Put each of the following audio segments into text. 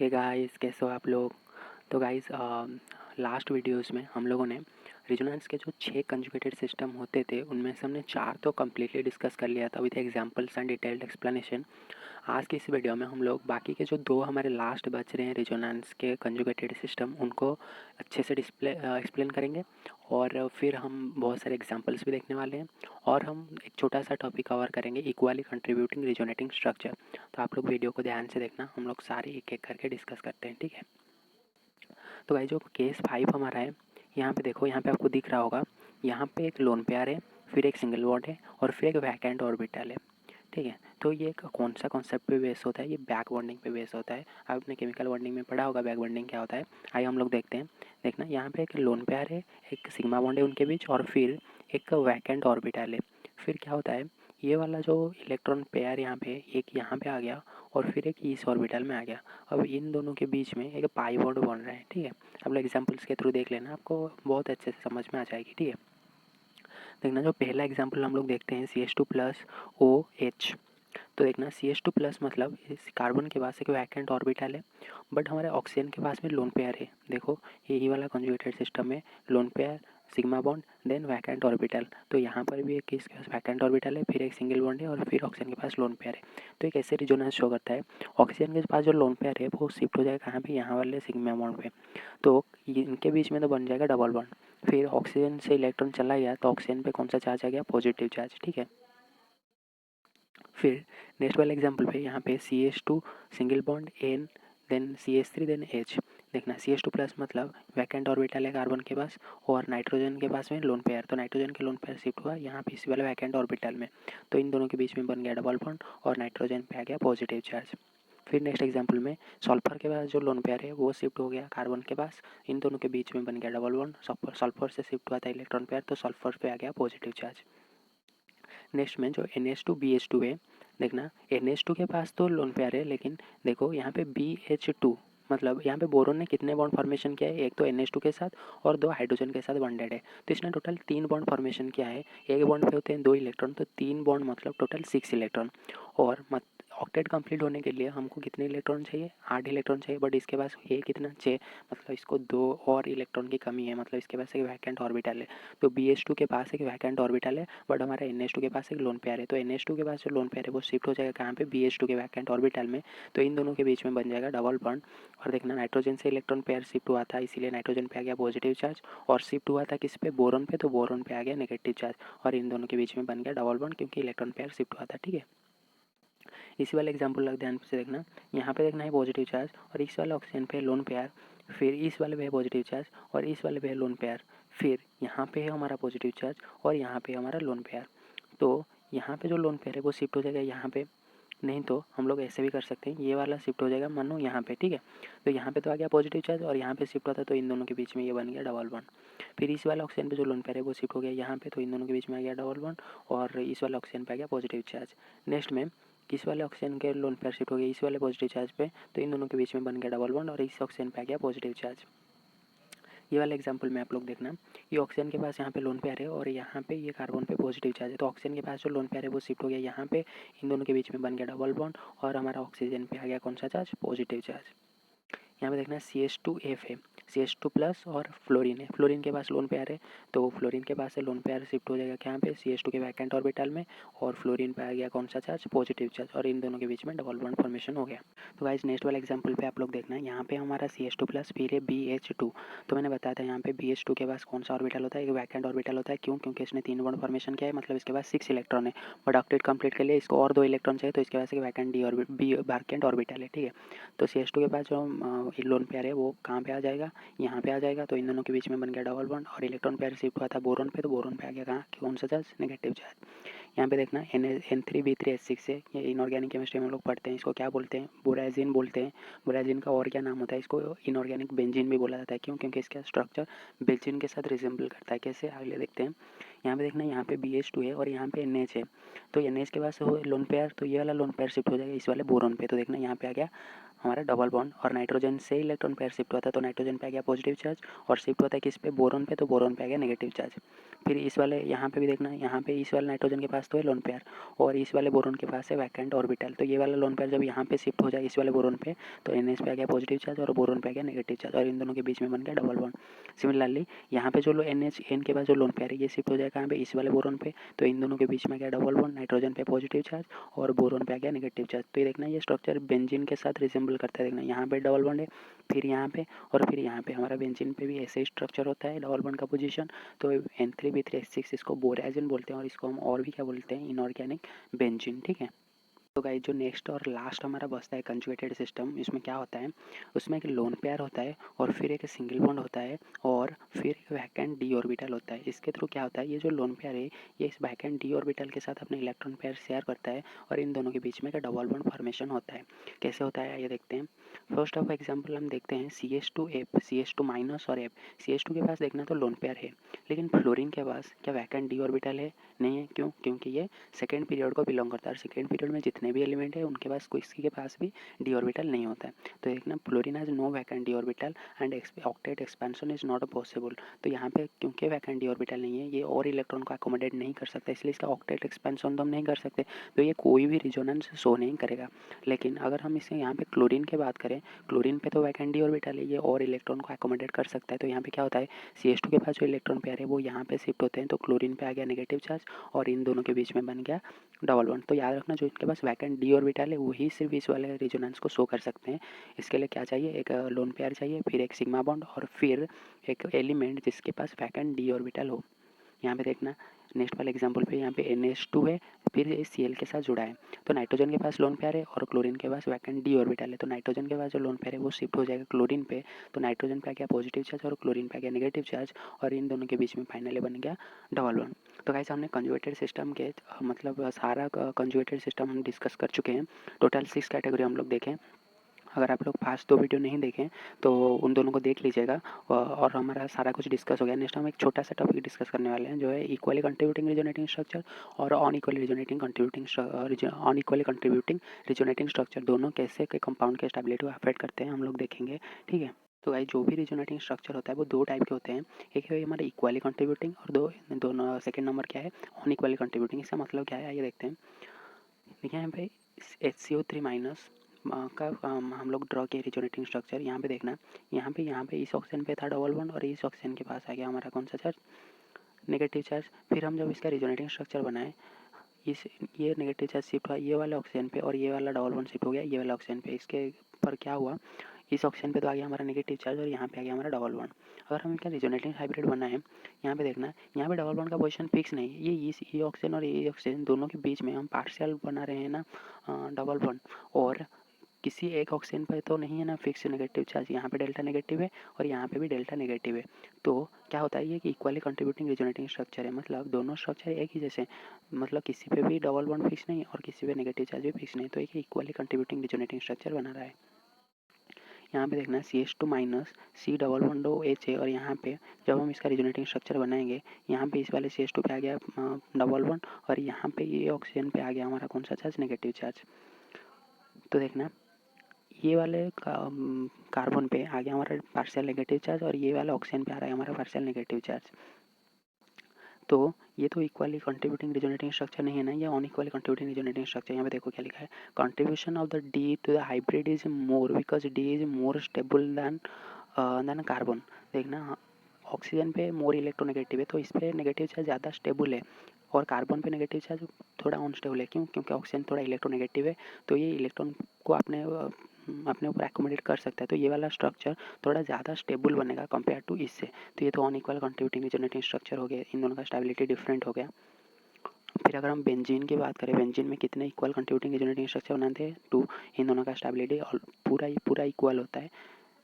Hey guys, कैसे हो आप लोग। तो गाइस, लास्ट वीडियोस में हम लोगों ने रेजोनेंस के जो 6 कंजुगेटेड सिस्टम होते थे उनमें से हमने 4 तो कम्प्लीटली डिस्कस कर लिया था with examples and detailed explanation. आज की इस वीडियो में हम लोग बाकी के जो 2 हमारे लास्ट बच रहे हैं रेजोनेंस के कंजुगेटेड सिस्टम उनको अच्छे से एक्सप्लेन करेंगे। और फिर हम बहुत सारे एग्जांपल्स भी देखने वाले हैं और हम एक छोटा सा टॉपिक कवर करेंगे, इक्वली कंट्रीब्यूटिंग रेजोनेटिंग स्ट्रक्चर। तो आप लोग वीडियो को ध्यान से देखना, हम लोग सारे एक एक करके डिस्कस करते हैं, ठीक है। तो भाई जो केस 5 हमारा है, यहाँ पे देखो, यहाँ पे आपको दिख रहा होगा, यहाँ पे एक लोन पेयर है, फिर एक सिंगल बॉन्ड है और फिर एक वैकेंट ऑर्बिटल है, ठीक है। तो ये कौन सा कॉन्सेप्ट पे बेस होता है? ये बैक बॉन्डिंग पे बेस होता है। आपने केमिकल बॉन्डिंग में पढ़ा होगा बैक बॉन्डिंग क्या होता है। आइए हम लोग देखते हैं। देखना, यहाँ पे एक लोन पेयर है, एक सिग्मा बॉन्ड है उनके बीच और फिर एक वैकेंट ऑर्बिटल है। फिर क्या होता है, ये वाला जो इलेक्ट्रॉन पेयर यहाँ पे एक यहाँ पे आ गया और फिर एक इस ऑर्बिटल में आ गया। अब इन दोनों के बीच में एक पाई बॉन्ड बन रहा है, ठीक है। आप लोग एग्जाम्पल्स के थ्रू देख लेना, आपको बहुत अच्छे से समझ में आ जाएगी, ठीक है। देखना, जो पहला एग्जाम्पल हम लोग देखते हैं CH2+OH। तो देखना, CH2+ मतलब इस कार्बन के पास एक वैकेंट ऑर्बिटल है, बट हमारे ऑक्सीजन के पास में लोन पेयर है। देखो, यही वाला कंजुगेटेड सिस्टम में lone pair, sigma bond, then vacant orbital. तो यहाँ पर भी एक इसके पास वैकेंट ऑर्बिटल है, फिर एक सिंगल बॉन्ड है और फिर ऑक्सीजन के पास लोन पेयर है। तो एक ऐसे रिजोनेंस शो करता है, ऑक्सीजन के पास जो लोन पेयर है वो शिफ्ट हो जाएगा कहाँ पे, यहाँ वाले सिग्मा बॉन्ड पे। तो इनके बीच में तो बन जाएगा डबल बॉन्ड। फिर ऑक्सीजन से इलेक्ट्रॉन चला गया तो ऑक्सीजन पे कौन सा चार्ज आ गया, पॉजिटिव चार्ज, ठीक है। फिर नेक्स्ट वाले एग्जाम्पल पे यहाँ पे CH2 single bond N, then CH3, then H। देखना, CH2+ मतलब वैकेंट ऑर्बिटल है कार्बन के पास और नाइट्रोजन के पास में लोन पेयर। तो नाइट्रोजन के लोन पेयर शिफ्ट हुआ यहाँ पे इसी वाले वैकेंट ऑर्बिटल में। तो इन दोनों के बीच में बन गया डबल बॉन्ड और नाइट्रोजन पे आ गया पॉजिटिव चार्ज। फिर नेक्स्ट एग्जाम्पल में सल्फर के पास जो लोन पेयर है वो शिफ्ट हो गया कार्बन के पास, इन दोनों के बीच में बन गया डबल बॉन्ड। सल्फर से शिफ्ट हुआ था इलेक्ट्रॉन पेयर, तो सल्फर पे आ गया पॉजिटिव चार्ज। नेक्स्ट में जो NH2BH2 है, देखना NH2 के पास तो लोन पेयर है, लेकिन देखो यहाँ पे BH2 मतलब यहाँ पे बोरोन ने कितने बॉन्ड फॉर्मेशन किया है, एक तो NH2 के साथ और 2 हाइड्रोजन के साथ बॉन्डेड है। तो इसने टोटल 3 बॉन्ड फॉर्मेशन किया है। एक बॉन्ड पे होते हैं 2 इलेक्ट्रॉन, तो 3 बॉन्ड मतलब टोटल 6 इलेक्ट्रॉन। और ऑक्टेट कंप्लीट होने के लिए हमको कितने इलेक्ट्रॉन चाहिए, 8 इलेक्ट्रॉन चाहिए, बट इसके पास ये कितना 6, मतलब इसको 2 और इलेक्ट्रॉन की कमी है, मतलब इसके पास एक वैकेंट ऑर्बिटल है। तो BH2 के पास एक वैकेंट ऑर्बिटल है, बट हमारे NH2 के पास एक लोन पेयर है। तो NH2 के पास जो लोन पेयर है वो शिफ्ट हो जाएगा कहाँ पे, BH2 के वैकेंट ऑर्बिटल में। तो इन दोनों के बीच में बन जाएगा डबल बॉन्ड। और देखना, नाइट्रोजन से इलेक्ट्रॉन पेयर शिफ्ट हुआ था, इसीलिए नाइट्रोजन पे आ गया पॉजिटिव चार्ज, और शिफ्ट हुआ था किस पे, बोरोन पे, तो बोरोन पे आ गया नेगेटिव चार्ज। और इन दोनों के बीच में बन गया डबल बॉन्ड क्योंकि इलेक्ट्रॉन पेयर शिफ्ट हुआ था, ठीक है। इसी वाले एग्जाम्पल लग ध्यान से देखना, यहाँ पे देखना है पॉजिटिव चार्ज और इस वाले ऑक्सीजन पे लोन पेयर, फिर इस वाले पे है पॉजिटिव चार्ज और इस वाले पे है लोन पेयर, फिर यहाँ पे है हमारा पॉजिटिव चार्ज और यहाँ पे हमारा लोन पेयर। तो यहाँ पे जो लोन पेयर है वो शिफ्ट हो जाएगा यहाँ पे, नहीं तो हम लोग ऐसे भी कर सकते हैं, ये वाला शिफ्ट हो जाएगा मानो यहाँ पे, ठीक है। तो यहाँ पे तो आ गया पॉजिटिव चार्ज और यहाँ पे शिफ्ट होता है, तो इन दोनों के बीच में ये बन गया डबल बॉन्ड। फिर इस वाला ऑक्सीजन पे जो लोन पेयर है वो शिफ्ट हो गया यहाँ पे, तो इन दोनों के बीच में आ गया डबल बॉन्ड और इस वाला ऑक्सीजन पे आ गया पॉजिटिव चार्ज। नेक्स्ट में इस वाले ऑक्सीजन के लोन पेयर शिफ्ट हो गया इस वाले पॉजिटिव चार्ज पे, तो इन दोनों के बीच में बन गया डबल बॉन्ड और इस ऑक्सीजन पे आ गया पॉजिटिव चार्ज। ये वाला एग्जांपल में आप लोग देखना, ये ऑक्सीजन के पास यहाँ पे लोन पेयर है और यहाँ पे ये कार्बन पे पॉजिटिव चार्ज है। तो ऑक्सीजन के पास जो लोन पेयर है वो शिफ्ट हो गया यहाँ पे, इन दोनों के बीच में बन गया डबल बॉन्ड और हमारा ऑक्सीजन पे आ गया कौन सा चार्ज, पॉजिटिव चार्ज। यहाँ पे देखना CH2F है, CH2+ और फ्लोरीन है, फ्लोरीन के पास लोन पेयर है, तो फ्लोरीन के पास से लोन पेयर शिफ्ट हो जाएगा यहाँ पे CH2 के वैकेंट ऑर्बिटल में और फ्लोरीन पे आ गया कौन सा चार्ज, पॉजिटिव चार्ज, और इन दोनों के बीच में डबल बॉन्ड फॉर्मेशन हो गया। तो गाइस नेक्स्ट वाले एग्जांपल पे आप लोग देखना, यहाँ पे हमारा CH2+ फिर है BH2। तो मैंने बताया था यहाँ पे BH2 के पास कौन सा ऑर्बिटल होता है, एक वैकेंट ऑर्बिटल होता है। क्यों? क्योंकि इसने 3 बॉन्ड फॉर्मेशन किया है, मतलब इसके पास 6 इलेक्ट्रॉन है, बट ऑक्टेट कंप्लीट के लिए इसको और 2 इलेक्ट्रॉन चाहिए, तो इसके पास एक वैकेंट वैकेंट ऑर्बिटल है, ठीक है। तो CH2 के पास जो लोन पेयर है वो कहाँ पे आ जाएगा, यहाँ पे आ जाएगा, तो इन दोनों के बीच में बन गया डबल बॉन्ड और इलेक्ट्रॉन पेयर शिफ्ट हुआ था बोरोन पे, तो बोरोन पे आ गया कहाँ, कौन सा चार्ज, नेगेटिव चार्ज। यहाँ पे देखना N3B3H6 है, ये इनऑर्गेनिक केमिस्ट्री में हम लोग पढ़ते हैं, इसको क्या बोलते हैं, बोराजिन बोलते हैं। बोराजिन का और क्या नाम होता है, इसको इनऑर्गेनिक बेंजीन भी बोला जाता है। क्यों? क्योंकि इसका स्ट्रक्चर बेंजीन के साथ रिजेंबल करता है। कैसे, अगले देखते हैं। यहाँ पे देखना, यहाँ पे BH2 है और यहाँ पे NH है, तो NH के पास हो लोन पेयर, तो ये वाला लोन पेयर शिफ्ट हो जाएगा इस वाले बोरोन पे, तो देखना यहाँ पे आ गया हमारा डबल बॉन्ड, और नाइट्रोजन से इलेक्ट्रॉन पेयर शिफ्ट होता है तो नाइट्रोजन पे आ गया पॉजिटिव चार्ज, और शिफ्ट होता है किस पे, बोरोन पे, तो बोरोन पे आ गया नेगेटिव चार्ज। फिर इस वाले यहाँ पे भी देखना, यहाँ पे इस वाले नाइट्रोजन के पास तो है लोन पेयर, और इस वाले बोरोन के पास है वैकेंट ऑर्बिटल, तो ये वाला लोन पेयर जब यहाँ पे शिफ्ट हो जाए इस वाले बोरोन पे, तो NH पे आ गया पॉजिटिव चार्ज और बोरोन पे आ गया नेगेटिव चार्ज, और इन दोनों के बीच में बन गया डबल बॉन्ड। सिमिलरली यहाँ पे जो NH के पास जो लोन पेयर है ये शिफ्ट हो जाए कहाँ पे, इस वाले बोरोन पे, तो इन दोनों के बीच में आ गया डबल बॉन्ड, नाइट्रोजन पे पॉजिटिव चार्ज और बोरोन पे आ गया नेगेटिव चार्ज। तो ये देखना ये स्ट्रक्चर बेंजीन के साथ रिजेंबल करता है, देखना यहाँ पे डबल बॉन्ड है, फिर यहाँ पे और फिर यहाँ पे, हमारा बेंजीन पे भी ऐसे ही स्ट्रक्चर होता है डबल बॉन्ड का पोजीशन। तो N3B3H6 इसको बोरेजन बोलते हैं, और इसको हम और भी क्या बोलते हैं, इनऑर्गेनिक बेंजीन, ठीक है। तो गाइस जो नेक्स्ट और लास्ट हमारा बचता है कंजुगेटेड सिस्टम, इसमें क्या होता है, उसमें एक लोन पेयर होता है और फिर एक सिंगल बॉन्ड होता है और फिर एक वैकेंट डी ऑर्बिटल होता है। इसके थ्रू क्या होता है, ये जो लोन पेयर है ये इस वैकेंट डी ऑर्बिटल के साथ अपने इलेक्ट्रॉन पेयर शेयर करता है और इन दोनों के बीच में एक डबल बॉन्ड फॉर्मेशन होता है। कैसे होता है ये देखते हैं। फर्स्ट ऑफ एग्जाम्पल हम देखते हैं CH2F, CH2 माइनस और F। CH2 के पास देखना तो लोन पेयर है, लेकिन फ्लोरीन के पास क्या वैकेंट डी ऑर्बिटल है, नहीं है। क्यों, क्योंकि ये सेकेंड पीरियड को बिलोंग करता है, और सेकेंड पीरियड में जितने भी एलिमेंट है उनके पास किसी के पास भी डी ऑर्बिटल नहीं होता है। तो देखना fluorine has no vacant d orbital and octet expansion is not possible. तो यहाँ पे क्योंकि वैकेंट डी ऑर्बिटल नहीं है, ये और इलेक्ट्रॉन को अकोमोडेट नहीं कर सकता, इसलिए इसका ऑक्टेट एक्सपेंशन तो हम नहीं कर सकते, तो ये कोई भी रिजोनेंस शो नहीं करेगा। लेकिन अगर हम इसे यहाँ पे क्लोरीन की बात करें, क्लोरीन पे तो वैकेंट डी ऑर्बिटल है, ये और इलेक्ट्रॉन को अकोमोडेट कर सकता है। तो यहाँ पे क्या होता है, CH2 के पास जो इलेक्ट्रॉन पेयर है वो यहाँ पे शिफ्ट होते हैं, तो क्लोरीन पे आ गया नेगेटिव चार्ज और इन दोनों के बीच में बन गया डबल बॉन्ड। तो याद रखना जो इनके पास वैकेंट डी ऑर्बिटल है वही सिर्फ इस वाले रेजोनेंस को शो कर सकते हैं। इसके लिए क्या चाहिए, एक लोन पेयर चाहिए, फिर एक सिग्मा बॉन्ड और फिर एक एलिमेंट जिसके पास वैकेंट डी ऑर्बिटल हो। यहाँ पे देखना नेक्स्ट वाले एग्जाम्पल पे यहाँ पे NH2 है, फिर इस Cl के साथ जुड़ा है, तो नाइट्रोजन के पास लोन पेयर है और क्लोरीन के पास वैकेंट डी ऑर्बिटल है। तो नाइट्रोजन के पास जो लोन पेयर है वो शिफ्ट हो जाएगा क्लोरीन पे, तो नाइट्रोजन पे आ गया पॉजिटिव चार्ज और क्लोरीन पे आ गया नेगेटिव चार्ज, और इन दोनों के बीच में फाइनली बन गया डबल बॉन्ड। तो गाइस हमने कंजुगेटेड सिस्टम के मतलब सारा कंजुगेटेड सिस्टम हम डिस्कस कर चुके हैं। टोटल 6 कैटेगरी हम लोग देखें। अगर आप लोग फास्ट 2 वीडियो नहीं देखें तो उन दोनों को देख लीजिएगा, और हमारा सारा कुछ डिस्कस हो गया। नेक्स्ट हम एक छोटा सा टॉपिक डिस्कस करने वाले हैं जो है इक्वली कंट्रीब्यूटिंग रिजोनेटिंग स्ट्रक्चर और अनइक्वली कंट्रीब्यूटिंग रिजोनेटिंग स्ट्रक्चर, दोनों कैसे के कंपाउंड के स्टेबिलिटी को अफेक्ट करते हैं हम लोग देखेंगे, ठीक है। तो गाइस जो भी रिजोनेटिंग स्ट्रक्चर होता है वो दो टाइप के होते हैं, एक है हमारा इक्वली कंट्रीब्यूटिंग और दोनों सेकंड नंबर क्या है, अनइक्वली कंट्रीब्यूटिंग। इसका मतलब क्या है ये देखते हैं। देखिए यहाँ पे HCO3 माइनस का हम लोग ड्रॉ किए रिजोनेटिंग स्ट्रक्चर। यहाँ पे देखना, यहाँ पे इस ऑक्सीजन पे था डबल बॉन्ड और इस ऑक्सीजन के पास आ गया हमारा कौन सा चार्ज, नेगेटिव चार्ज। फिर हम जब इसका रिजोनेटिंग स्ट्रक्चर बनाए, इस ये नेगेटिव चार्ज शिफ्ट हुआ ये वाला ऑक्सीजन पे और ये वाला डबल बॉन्ड शिफ्ट हो गया ये वाला ऑक्सीजन पे। इसके पर क्या हुआ, इस ऑक्सीजन पे तो आ गया हमारा नेगेटिव चार्ज और यहाँ पे आ गया हमारा डबल बॉन्ड। अगर हम इनका रिजोनेटिंग हाइब्रिड बनाए, यहाँ पे देखना, यहाँ पे डबल बॉन्ड का पोजीशन फिक्स नहीं है, ये ऑक्सीजन और ये ऑक्सीजन दोनों के बीच में हम पार्शियल बना रहे हैं ना डबल बॉन्ड, और किसी एक ऑक्सीजन पर तो नहीं है ना फिक्स नेगेटिव चार्ज, यहाँ पे डेल्टा नेगेटिव है और यहाँ पे भी डेल्टा नेगेटिव है। तो क्या होता है ये कि इक्वली कंट्रीब्यूटिंग रिजोनेटिंग स्ट्रक्चर है, मतलब दोनों स्ट्रक्चर एक ही जैसे, मतलब किसी पे भी डबल बॉन्ड फिक्स नहीं और किसी पे नेगेटिव चार्ज भी फिक्स नहीं, तो एक इक्वली कंट्रीब्यूटिंग रिजोनेटिंग स्ट्रक्चर बना रहा है। यहाँ पे देखना CH2 minus C double bond H है, और यहाँ पे जब हम इसका रिजोनेटिंग स्ट्रक्चर बनाएंगे, यहाँ पे इस वाले CH2 पे आ गया डबल बॉन्ड और यहाँ पे ये ऑक्सीजन पे आ गया हमारा कौन सा चार्ज, नेगेटिव चार्ज। तो देखना ये वाले कार्बन पे आ गया हमारा पार्शियल नेगेटिव चार्ज और ये वाला ऑक्सीजन पे आ रहा है हमारा पार्शियल नेगेटिव चार्ज। तो ये तो इक्वली कंट्रीब्यूटिंग रिजोनेटिंग स्ट्रक्चर नहीं है ना, ये अनइक्वली कंट्रीब्यूटिंग रिजोनेटिंग स्ट्रक्चर। यहाँ पे देखो क्या लिखा है, contribution of the D to the hybrid is more because D is more stable than carbon. देखना ऑक्सीजन पे मोर इलेक्ट्रोनेगेटिव है तो इस पर नेगेटिव चार्ज ज़्यादा स्टेबल है, और कार्बन पे नेगेटिव चार्ज थोड़ा अनस्टेबल है। क्यों, क्योंकि ऑक्सीजन थोड़ा इलेक्ट्रोनेगेटिव है, तो ये इलेक्ट्रॉन को अपने ऊपर एकोमोडेट कर सकता है, तो ये वाला स्ट्रक्चर थोड़ा ज़्यादा स्टेबल बनेगा कंपेयर टू इससे। तो ये तो अनइक्वल कंट्रीब्यूटिंग रिजोनेटिंग स्ट्रक्चर हो गया, इन दोनों का स्टेबिलिटी डिफरेंट हो गया। फिर अगर हम बेंजीन की बात करें, बेंजीन में कितने इक्वल कंट्रीब्यूटिंग रिजोनेटिंग स्ट्रक्चर बनाते हैं, 2। इन दोनों का स्टेबिलिटी और पूरा इक्वल होता है।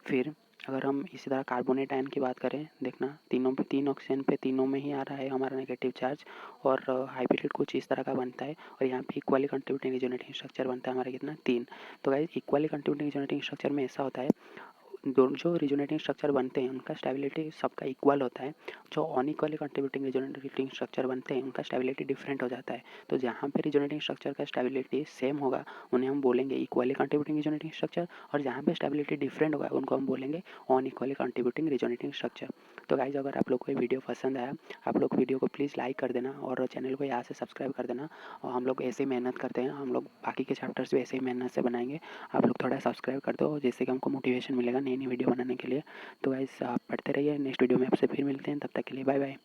फिर अगर हम इसी तरह कार्बोनेट आयन की बात करें, देखना तीन ऑक्सीजन पे तीनों में ही आ रहा है हमारा नेगेटिव चार्ज, और हाइब्रिड कुछ इस तरह का बनता है, और यहाँ पे इक्वली कंट्रीब्यूटिंग रिजोनेटिंग स्ट्रक्चर बनता है हमारा कितना, 3। तो guys equally contributing resonating structure में ऐसा होता है, दोनों जो रिजोनेटिंग स्ट्रक्चर बनते हैं उनका स्टेबिलिटी सबका इक्वल होता है। जो अनइक्वली कंट्रीब्यूटिंग रिजोनेटिंग स्ट्रक्चर बनते हैं उनका स्टेबिलिटी डिफरेंट हो जाता है। तो जहाँ पे रिजोनेटिंग स्ट्रक्चर का स्टेबिलिटी सेम होगा उन्हें हम बोलेंगे इक्वली कंट्रीब्यूटिंग रिजोनेटिंग स्ट्रक्चर, और जहाँ पे स्टेबिलिटी डिफरेंट होगा उनको हम बोलेंगे अनइक्वली कंट्रीब्यूटिंग रिजोनेटिंग स्ट्रक्चर। तो गाइज अगर आप लोग को ये वीडियो पसंद आया, आप लोग वीडियो को प्लीज़ लाइक कर देना और चैनल को यहाँ से सब्सक्राइब कर देना। और हम लोग ऐसे ही मेहनत करते हैं, हम लोग बाकी के चैप्टर्स भी ऐसे ही मेहनत से बनाएंगे। आप लोग थोड़ा सब्सक्राइब कर दो जिससे कि हमको मोटिवेशन मिलेगा नई नई वीडियो बनाने के लिए। तो गाइस आप पढ़ते रहिए, नेक्स्ट वीडियो में आपसे फिर मिलते हैं, तब तक के लिए बाय बाय।